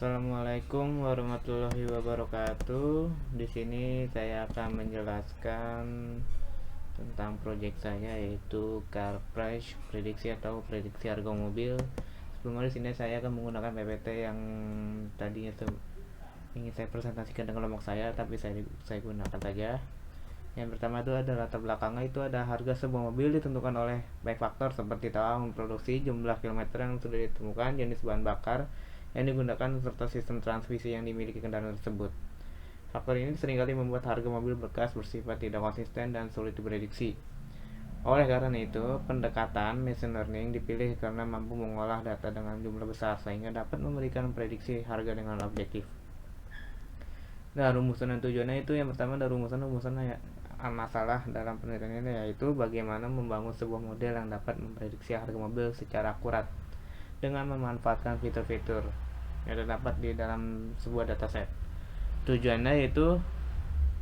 Assalamualaikum warahmatullahi wabarakatuh. Di sini saya akan menjelaskan tentang proyek saya, yaitu car price prediksi atau prediksi harga mobil. Sebelumnya di sini saya akan menggunakan PPT yang tadinya ingin saya presentasikan dengan kelompok saya, tapi saya gunakan saja. Yang pertama itu ada latar belakangnya, itu ada harga sebuah mobil ditentukan oleh banyak faktor seperti tahun produksi, jumlah kilometer yang sudah ditemukan, jenis bahan bakar yang digunakan, serta sistem transmisi yang dimiliki kendaraan tersebut. Faktor ini seringkali membuat harga mobil bekas bersifat tidak konsisten dan sulit diprediksi. Oleh karena itu, pendekatan machine learning dipilih karena mampu mengolah data dengan jumlah besar sehingga dapat memberikan prediksi harga dengan objektif. Nah, rumusan dan tujuannya itu, yang pertama ada rumusan ya, masalah dalam penelitian ini yaitu bagaimana membangun sebuah model yang dapat memprediksi harga mobil secara akurat dengan memanfaatkan fitur-fitur yang terdapat di dalam sebuah dataset. Tujuannya yaitu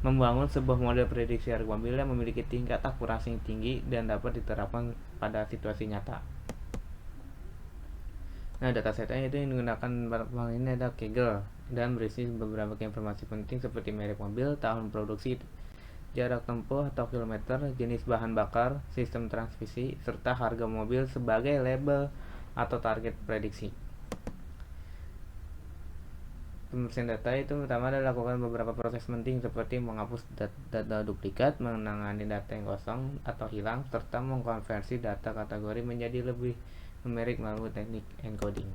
membangun sebuah model prediksi harga mobil yang memiliki tingkat akurasi yang tinggi dan dapat diterapkan pada situasi nyata. Nah, datasetnya itu yang digunakan pada ini ada Kaggle dan berisi beberapa informasi penting seperti merek mobil, tahun produksi, jarak tempuh atau kilometer, jenis bahan bakar, sistem transmisi, serta harga mobil sebagai label atau target prediksi. Pembersihan data itu pertama adalah lakukan beberapa proses penting seperti menghapus data duplikat, menangani data yang kosong atau hilang, serta mengkonversi data kategori menjadi lebih numerik melalui teknik encoding.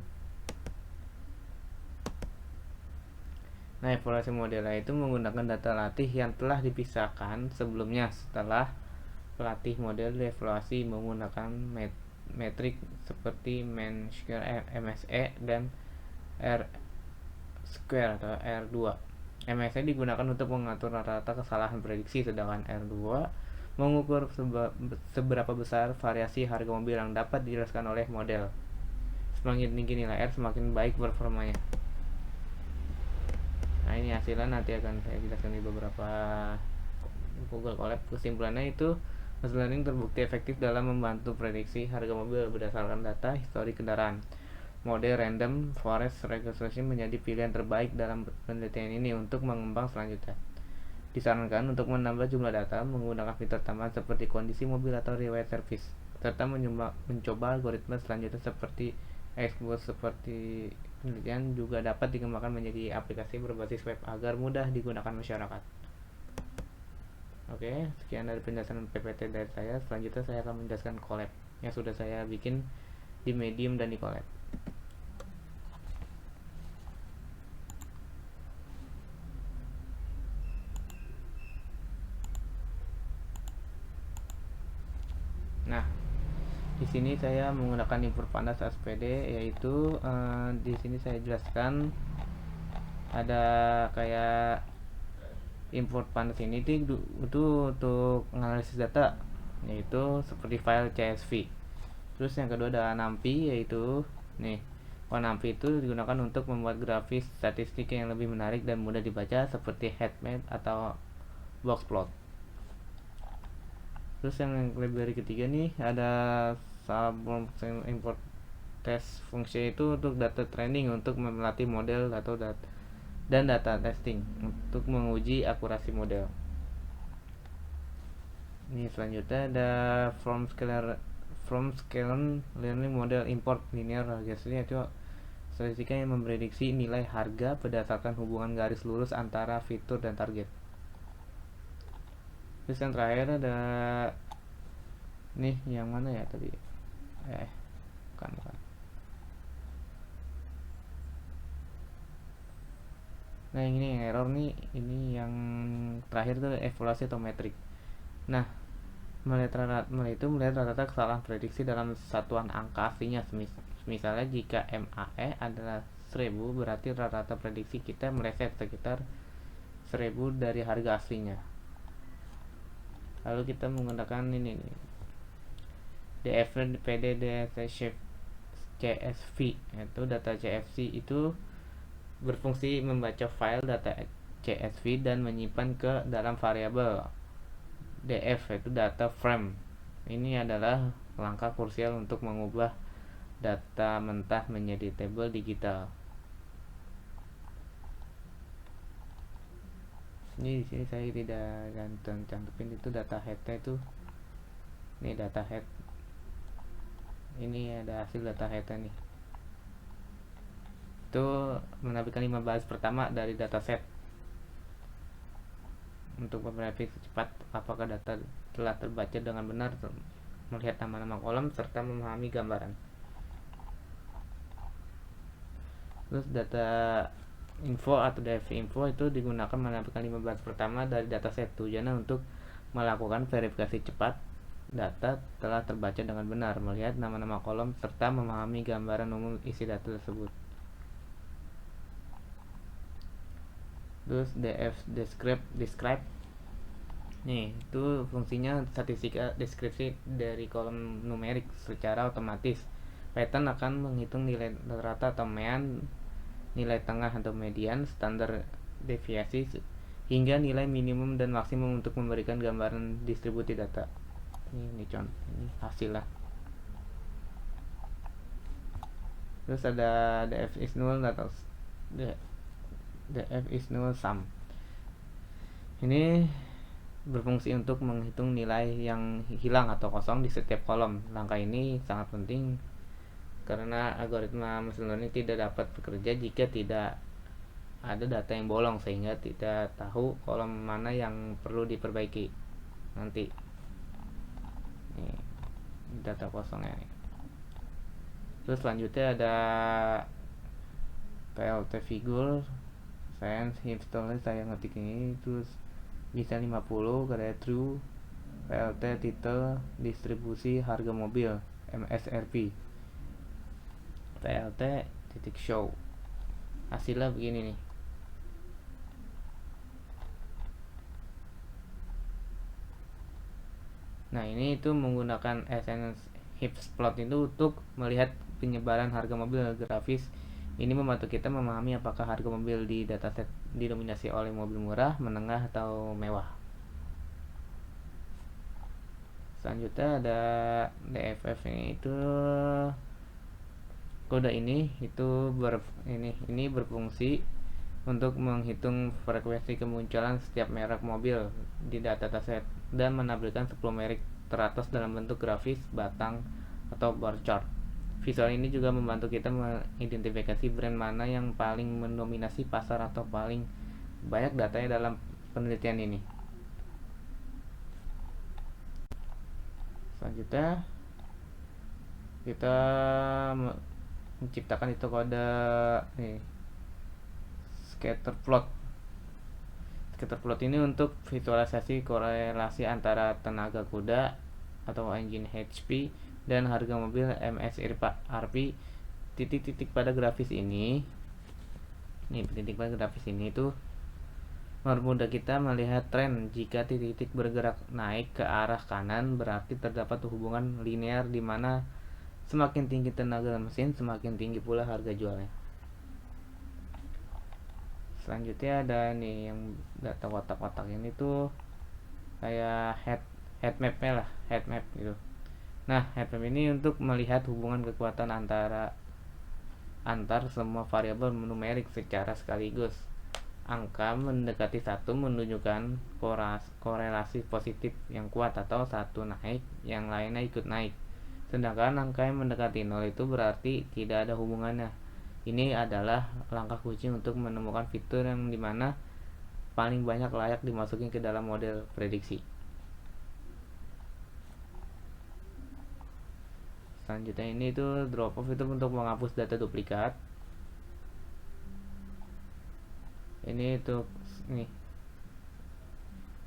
Nah, evaluasi modelnya itu menggunakan data latih yang telah dipisahkan sebelumnya. Setelah pelatih model dievaluasi menggunakan metrik seperti mean square MSE dan R square atau R2. MSE digunakan untuk mengatur rata-rata kesalahan prediksi, sedangkan R2 mengukur seberapa besar variasi harga mobil yang dapat dijelaskan oleh model. Semakin tinggi nilai R, semakin baik performanya. Nah, ini hasilnya nanti akan saya jelaskan di beberapa Google Colab. Kesimpulannya itu, machine learning terbukti efektif dalam membantu prediksi harga mobil berdasarkan data histori kendaraan. Model random forest regression menjadi pilihan terbaik dalam penelitian ini untuk mengembang selanjutnya. Disarankan untuk menambah jumlah data menggunakan fitur tambahan seperti kondisi mobil atau riwayat servis, serta mencoba algoritma selanjutnya seperti XGBoost. Seperti penelitian juga dapat dikembangkan menjadi aplikasi berbasis web agar mudah digunakan masyarakat. Oke, sekian dari penjelasan PPT dari saya. Selanjutnya saya akan menjelaskan Colab yang sudah saya bikin di Medium dan di Colab. Nah, di sini saya menggunakan import panas SPD, yaitu di sini saya jelaskan ada kayak import panas ini itu untuk analisis data, yaitu seperti file CSV. Terus yang kedua ada NumPy, yaitu nih, NumPy itu digunakan untuk membuat grafis statistik yang lebih menarik dan mudah dibaca seperti heatmap atau boxplot. Terus yang lebih dari ketiga nih ada import test function, itu untuk data training untuk melatih model atau dan data testing untuk menguji akurasi model. Ini selanjutnya ada from scale learning model import linear regression, itu statistika yang memprediksi nilai harga berdasarkan hubungan garis lurus antara fitur dan target. Terus yang terakhir ada nih, yang mana ya tadi, bukan. Nah, ini yang error nih, ini yang terakhir tuh evaluasi atau metrik. Nah, melihat rata-rata kesalahan prediksi dalam satuan angka aslinya. Misalnya jika MAE adalah 1000, berarti rata-rata prediksi kita meleset sekitar 1000 dari harga aslinya. Lalu kita menggunakan ini nih, DF PD CSV, itu data CSV itu berfungsi membaca file data CSV dan menyimpan ke dalam variabel DF, yaitu data frame. Ini adalah langkah krusial untuk mengubah data mentah menjadi tabel digital. Ini di sini saya tidak cantumin itu data headnya itu. Ini data head, ini ada hasil data headnya nih. Itu menampilkan 5 baris pertama dari dataset untuk memverifikasi cepat apakah data telah terbaca dengan benar, melihat nama-nama kolom serta memahami gambaran. Terus data info atau DF info itu digunakan menampilkan 15 pertama dari dataset. Tujuannya untuk melakukan verifikasi cepat data telah terbaca dengan benar, melihat nama-nama kolom serta memahami gambaran umum isi data tersebut. Terus DF describe nih, itu fungsinya statistika deskripsi dari kolom numerik secara otomatis. Python akan menghitung nilai rata atau mean, nilai tengah atau median, standar deviasi, hingga nilai minimum dan maksimum untuk memberikan gambaran distribusi data. Ini contoh, ini hasil lah. Terus ada df is null atau df is null sum. Ini berfungsi untuk menghitung nilai yang hilang atau kosong di setiap kolom. Langkah ini sangat penting karena algoritma machine learning tidak dapat bekerja jika tidak ada data yang bolong, sehingga tidak tahu kolom mana yang perlu diperbaiki nanti. Nih, data kosongnya nih. Terus selanjutnya ada PLT figure science hipster, saya ngetik ini terus bisa 50 karya true. PLT titel distribusi harga mobil MSRP. PLT titik show, hasilnya begini nih. Nah, ini itu menggunakan essence hips plot itu untuk melihat penyebaran harga mobil grafis. Ini membantu kita memahami apakah harga mobil di dataset didominasi oleh mobil murah, menengah, atau mewah. Selanjutnya ada DFF, ini itu kode ini itu ini berfungsi untuk menghitung frekuensi kemunculan setiap merek mobil di dataset dan menampilkan 10 merek teratas dalam bentuk grafis batang atau bar chart. Visual ini juga membantu kita mengidentifikasi brand mana yang paling mendominasi pasar atau paling banyak datanya dalam penelitian ini. Selanjutnya kita menciptakan itu kode nih, scatter plot. Scatter plot ini untuk visualisasi korelasi antara tenaga kuda atau engine HP dan harga mobil MSRP. Titik-titik pada grafis ini, titik pada grafis ini itu mempermudah kita melihat tren. Jika titik-titik bergerak naik ke arah kanan, berarti terdapat hubungan linear di mana semakin tinggi tenaga mesin, semakin tinggi pula harga jualnya. Selanjutnya ada nih yang data kotak-kotak ini tuh kayak head map-nya lah, head map gitu. Nah, head map ini untuk melihat hubungan kekuatan antar semua variabel numerik secara sekaligus. Angka mendekati 1 menunjukkan korelasi positif yang kuat, atau satu naik, yang lainnya ikut naik. Sedangkan angka yang mendekati 0 itu berarti tidak ada hubungannya. Ini adalah langkah kunci untuk menemukan fitur yang dimana paling banyak layak dimasukin ke dalam model prediksi. Selanjutnya ini itu drop off, itu untuk menghapus data duplikat. Ini untuk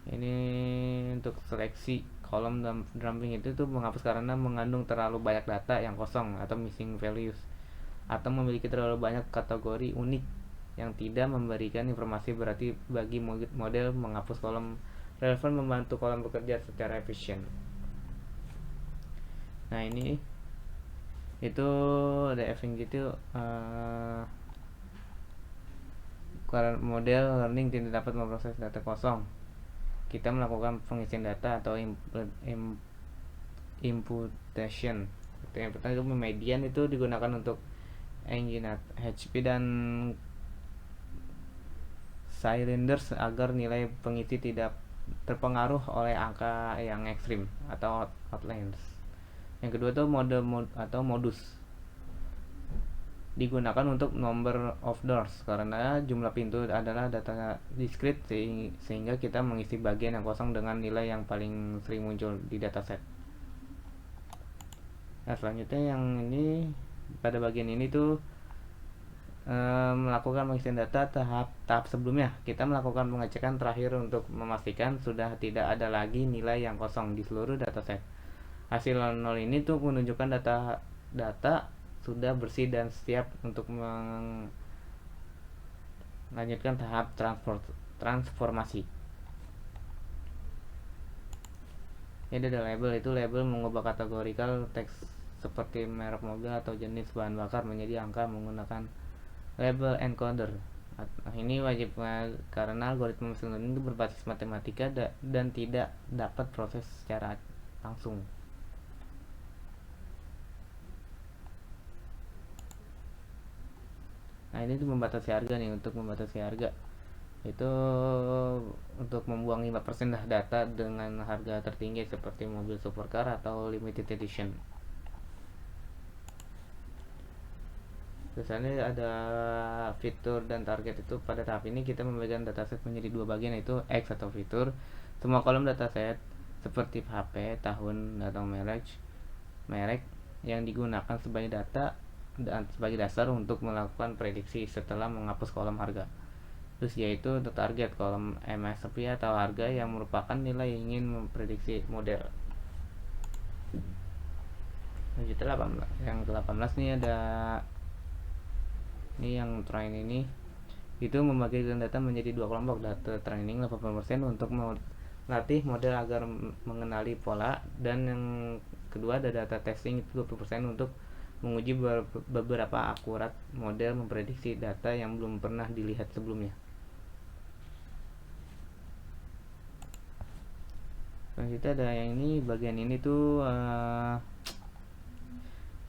ini untuk seleksi kolom dumping itu tuh menghapus karena mengandung terlalu banyak data yang kosong atau missing values, atau memiliki terlalu banyak kategori unik yang tidak memberikan informasi berarti bagi model. Menghapus kolom relevan membantu kolom bekerja secara efisien. Nah, ini itu DFing gitu. Model learning tidak dapat memproses data kosong. Kita melakukan pengisian data atau imputation. Yang pertama itu median, itu digunakan untuk engine HP dan cylinders agar nilai pengisi tidak terpengaruh oleh angka yang ekstrim atau outliers. Yang kedua itu atau modus digunakan untuk number of doors karena jumlah pintu adalah data discrete sehingga kita mengisi bagian yang kosong dengan nilai yang paling sering muncul di dataset. Nah, selanjutnya yang ini, pada bagian ini tuh melakukan pengisian data tahap sebelumnya. Kita melakukan pengecekan terakhir untuk memastikan sudah tidak ada lagi nilai yang kosong di seluruh dataset. Hasil 0 ini tuh menunjukkan data sudah bersih dan siap untuk melanjutkan tahap transformasi. Ini ada label, itu label mengubah kategorikal teks seperti merek mobil atau jenis bahan bakar menjadi angka menggunakan label encoder. Nah, ini wajib karena algoritma mesin learning itu berbasis matematika dan tidak dapat proses secara langsung. Nah, ini tuh membatasi harga nih. Untuk membatasi harga itu untuk membuang 5% data dengan harga tertinggi seperti mobil supercar atau limited edition. Biasanya ada fitur dan target. Itu pada tahap ini kita membagikan dataset menjadi dua bagian, yaitu X atau fitur. Semua kolom dataset seperti HP, tahun, atau merek yang digunakan sebagai data dan sebagai dasar untuk melakukan prediksi setelah menghapus kolom harga. Terus yaitu untuk target, kolom MSRP atau harga yang merupakan nilai yang ingin memprediksi model. Selanjutnya yang ke-18 nih ada ini yang train ini itu membagikan data menjadi dua kelompok. Data training 80% untuk melatih model agar mengenali pola, dan yang kedua ada data testing itu 20% untuk menguji beberapa akurat model memprediksi data yang belum pernah dilihat sebelumnya. Selanjutnya ada yang ini, bagian ini tuh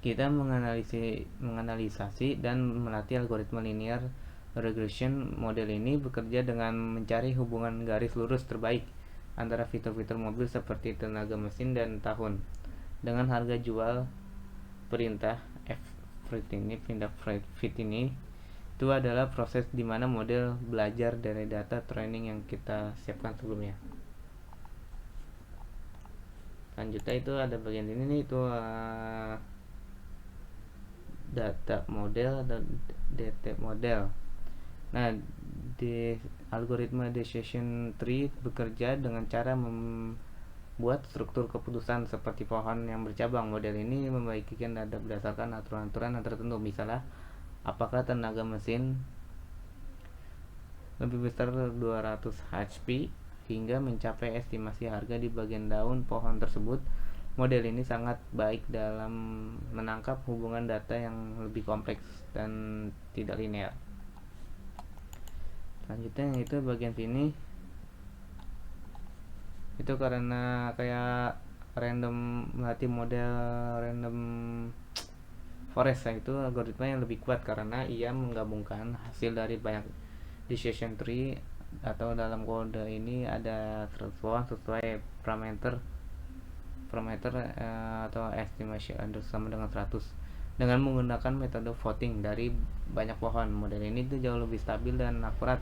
kita menganalisasi dan melatih algoritma linear regression. Model ini bekerja dengan mencari hubungan garis lurus terbaik antara fitur-fitur mobil seperti tenaga mesin dan tahun dengan harga jual perintah fit ini. Itu adalah proses di mana model belajar dari data training yang kita siapkan sebelumnya. Selanjutnya itu ada bagian ini nih, itu data model dan detect model. Nah, di algoritma decision tree bekerja dengan cara membuat struktur keputusan seperti pohon yang bercabang. Model ini membagikan data berdasarkan aturan-aturan yang tertentu. Misalnya, apakah tenaga mesin lebih besar 200 HP hingga mencapai estimasi harga di bagian daun pohon tersebut. Model ini sangat baik dalam menangkap hubungan data yang lebih kompleks dan tidak linear. Selanjutnya itu bagian sini itu karena kayak melatih model random forest. Itu algoritma yang lebih kuat karena ia menggabungkan hasil dari banyak decision tree, atau dalam kode ini ada 100 sesuai parameter atau estimation sama dengan 100 dengan menggunakan metode voting dari banyak pohon. Model ini tuh jauh lebih stabil dan akurat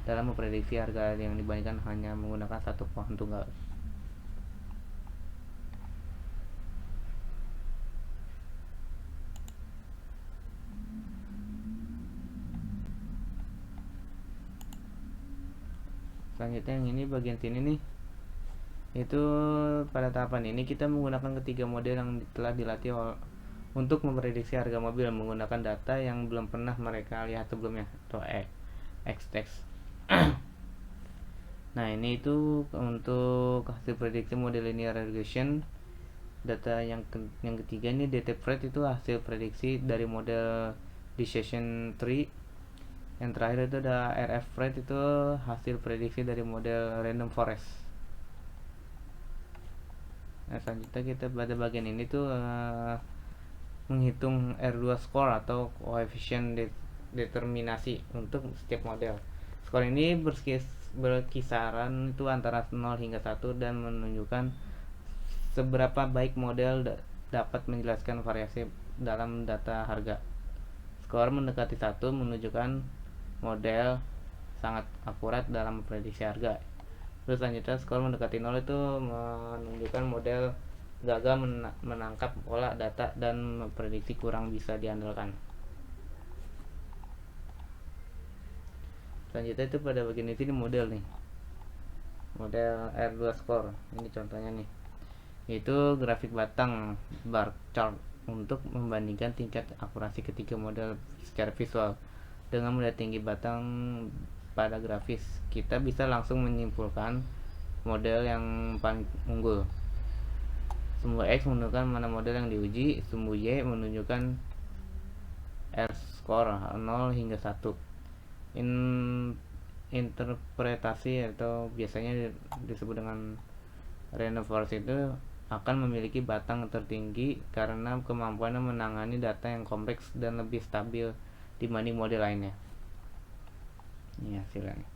dalam memprediksi harga yang dibandingkan hanya menggunakan satu pohon tunggal. Selanjutnya yang ini bagian sini nih, itu pada tahapan ini kita menggunakan ketiga model yang telah dilatih untuk memprediksi harga mobil menggunakan data yang belum pernah mereka lihat sebelumnya, atau X-text. Nah, ini itu untuk hasil prediksi model linear regression. Data yang ketiga ini detect itu hasil prediksi dari model decision tree. Yang terakhir itu ada RF rate, itu hasil prediksi dari model random forest. Nah, selanjutnya kita pada bagian ini tuh menghitung R2 score atau koefisien determinasi untuk setiap model. Skor ini berkisaran itu antara 0 hingga 1 dan menunjukkan seberapa baik model dapat menjelaskan variasi dalam data harga. Skor mendekati 1 menunjukkan model sangat akurat dalam prediksi harga. Terus selanjutnya skor mendekati 0 itu menunjukkan model gagal menangkap pola data dan memprediksi kurang bisa diandalkan. Selanjutnya itu pada bagian ini model nih, model R2 score. Ini contohnya nih, itu grafik batang bar chart untuk membandingkan tingkat akurasi ketiga model secara visual. Dengan melihat tinggi batang pada grafis, kita bisa langsung menyimpulkan model yang paling unggul. Sumbu X menunjukkan mana model yang diuji, sumbu Y menunjukkan R score 0 hingga 1. Interpretasi atau biasanya disebut dengan random forest itu akan memiliki batang tertinggi karena kemampuannya menangani data yang kompleks dan lebih stabil dibanding model lainnya. Ini hasilnya nih.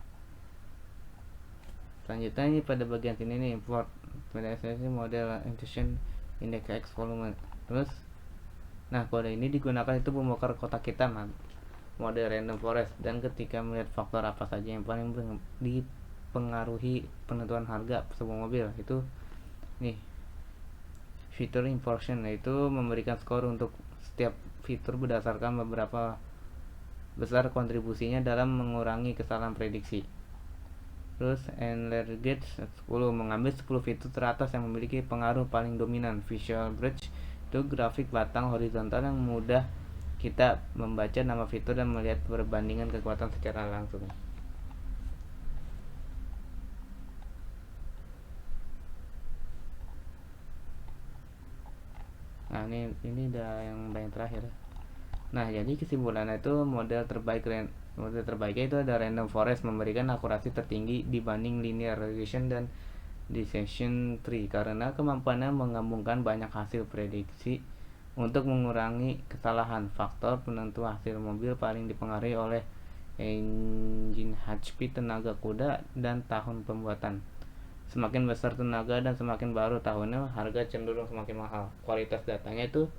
Selanjutnya ini pada bagian sini nih, import model intuition index X volume. Terus nah kode ini digunakan itu membongkar kotak hitam model random forest, dan ketika melihat faktor apa saja yang paling dipengaruhi penentuan harga sebuah mobil, itu nih fitur inversion, yaitu memberikan skor untuk setiap fitur berdasarkan beberapa besar kontribusinya dalam mengurangi kesalahan prediksi. Terus Enlergate 10 mengambil 10 fitur teratas yang memiliki pengaruh paling dominan. Visual Bridge itu grafik batang horizontal yang mudah kita membaca nama fitur dan melihat perbandingan kekuatan secara langsung. Nah ini udah yang paling terakhir. Nah jadi kesimpulannya itu model terbaiknya itu ada random forest, memberikan akurasi tertinggi dibanding linear regression dan decision tree karena kemampuannya menggabungkan banyak hasil prediksi untuk mengurangi kesalahan. Faktor penentu hasil mobil paling dipengaruhi oleh engine HP, tenaga kuda, dan tahun pembuatan. Semakin besar tenaga dan semakin baru tahunnya, harga cenderung semakin mahal. Kualitas datanya itu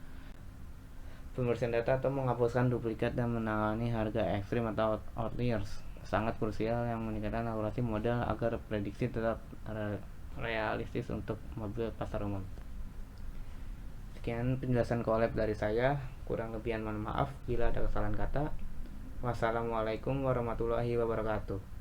pembersihan data atau menghapuskan duplikat dan menangani harga ekstrim atau outliers sangat krusial yang meningkatkan akurasi model agar prediksi tetap realistis untuk mobil pasar umum. Sekian penjelasan collab dari saya, kurang lebihan mohon maaf bila ada kesalahan kata. Wassalamualaikum warahmatullahi wabarakatuh.